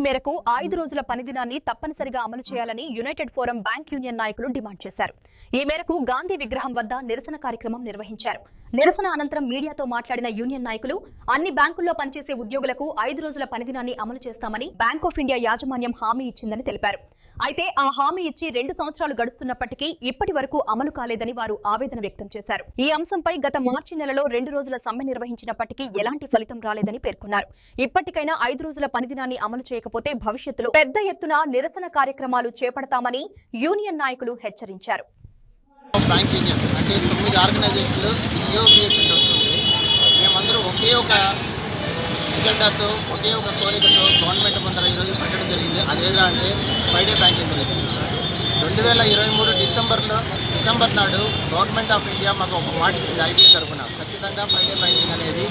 మేరకు 5 రోజుల పనిదినాన్ని తప్పనిసరిగా అమలు చేయాలని యునైటెడ్ ఫోరం బ్యాంక్ యూనియన్ నాయకులు డిమాండ్ చేశారు. ఈ మేరకు గాంధీ విగ్రహం వద్ద నిరసన కార్యక్రమం నిర్వహించారు. నిరసన అనంతరం మీడియాతో మాట్లాడిన యూనియన్ నాయకులు అన్ని బ్యాంకుల్లో పనిచేసే ఉద్యోగులకు 5 రోజుల పనిదినాన్ని అమలు చేస్తామని బ్యాంక్ ఆఫ్ ఇండియా యాజమాన్యం హామీ ఇచ్చిందని తెలిపారు. అయితే ఆ హామీ ఇచ్చి 2 సంవత్సరాలు గడుస్తున్నప్పటికీ ఇప్పటి వరకు అమలు కాలేదని వారు ఆవేదన వ్యక్తం చేశారు. ఈ అంశంపై గత మార్చి నెలలో 2 రోజుల సమ్మె నిర్వహించినప్పటికీ ఎలాంటి ఫలితం రాలేదని పేర్కొన్నారు. ఇప్పటికైనా 5 రోజుల పనిదినాన్ని అమలు చేయకపోతే భవిష్యత్తులో పెద్ద ఎత్తున నిరసన కార్యక్రమాలు చేపడతామని యూనియన్ నాయకులు హెచ్చరించారు. బ్యాంక్ యూనియన్స్ అంటే 9 ఆర్గనైజేషన్లు యూపీఎఫ్ వస్తుంది. మేమందరూ ఒకే ఒక ఎజెండాతో ఒకే ఒక కోరికతో గవర్నమెంట్ ముందర ఈరోజు పెట్టడం జరిగింది. అదేలా అంటే ఫ్రైడే బ్యాంకింగ్ గురించి 2023 డిసెంబర్ నాడు గవర్నమెంట్ ఆఫ్ ఇండియా మాకు ఒక మాట ఇచ్చింది. ఐటీఐ తరఫున ఖచ్చితంగా ఫ్రైడే బ్యాంకింగ్ అనేది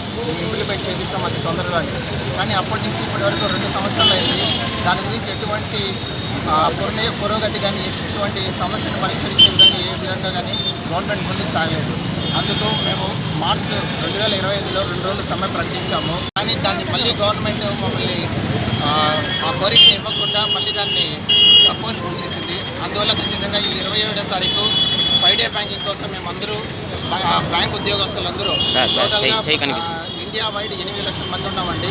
ఇంప్లిమెంట్ చేపిస్తాం అతి తొందరలో అంటే. కానీ అప్పటి నుంచి ఇప్పటి వరకు 2 సంవత్సరాలు అయింది. దాని గురించి ఎటువంటి పురోగతి కానీ ఎటువంటి సమస్యను పరిష్కరించే విధంగా ఏ విధంగా కానీ గవర్నమెంట్ ముందుకు సాగలేదు. అందుకు మేము మార్చి 2025లో 2 రోజులు సమ్మె ప్రకటించాము. కానీ దాన్ని మళ్ళీ గవర్నమెంట్ మమ్మల్ని ఆ కోరికని ఇవ్వకుండా మళ్ళీ దాన్ని పోస్ట్పోన్ చేసింది. అందువల్ల ఖచ్చితంగా ఈ 27వ తారీఖు ఫ్రైడే బ్యాంకింగ్ కోసం మేమందరూ బ్యాంక్ ఉద్యోగస్తులందరూ ఇండియా వైడ్ 8 లక్షల మంది ఉన్నామండి.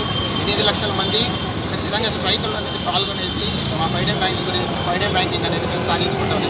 8 లక్షల మంది ఖచ్చితంగా స్ట్రైకులు అనేది పాల్గొనేసి మా ఫ్రైడే బ్యాంకింగ్ అనేది సాగించుకుంటాం.